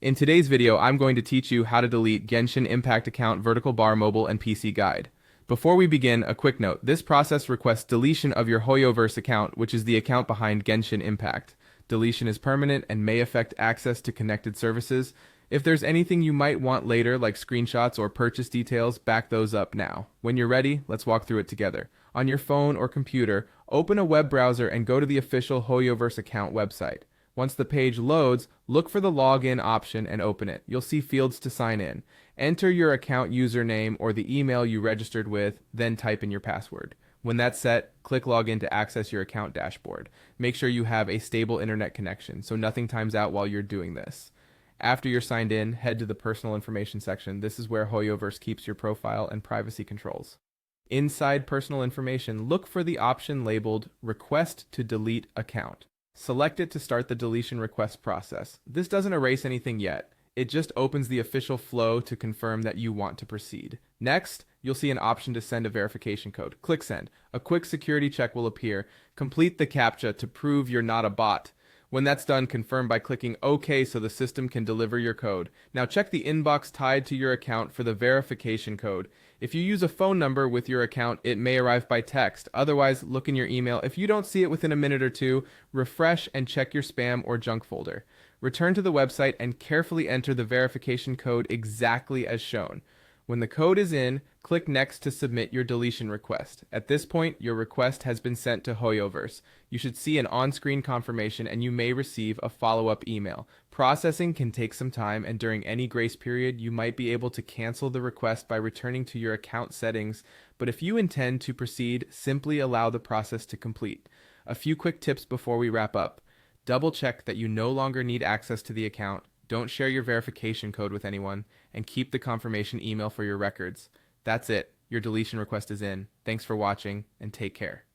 In today's video, I'm going to teach you how to delete Genshin Impact account vertical bar mobile and PC guide. Before we begin, a quick note. This process requests deletion of your Hoyoverse account, which is the account behind Genshin Impact. Deletion is permanent and may affect access to connected services. If there's anything you might want later, like screenshots or purchase details, back those up now. When you're ready, let's walk through it together. On your phone or computer, open a web browser and go to the official Hoyoverse account website. Once the page loads, look for the login option and open it. You'll see fields to sign in. Enter your account username or the email you registered with, then type in your password. When that's set, click Login to access your account dashboard. Make sure you have a stable internet connection, so nothing times out while you're doing this. After you're signed in, head to the personal information section. This is where Hoyoverse keeps your profile and privacy controls. Inside personal information, look for the option labeled Request to Delete Account. Select it to start the deletion request process. This doesn't erase anything yet. It just opens the official flow to confirm that you want to proceed. Next, you'll see an option to send a verification code. Click Send. A quick security check will appear. Complete the CAPTCHA to prove you're not a bot. When that's done, confirm by clicking OK so the system can deliver your code. Now check the inbox tied to your account for the verification code. If you use a phone number with your account, it may arrive by text. Otherwise, look in your email. If you don't see it within a minute or two, refresh and check your spam or junk folder. Return to the website and carefully enter the verification code exactly as shown. When the code is in, click Next to submit your deletion request. At this point, your request has been sent to Hoyoverse. You should see an on-screen confirmation and you may receive a follow-up email. Processing can take some time, and during any grace period, you might be able to cancel the request by returning to your account settings, but if you intend to proceed, simply allow the process to complete. A few quick tips before we wrap up. Double check that you no longer need access to the account. Don't share your verification code with anyone, and keep the confirmation email for your records. That's it. Your deletion request is in. Thanks for watching, and take care.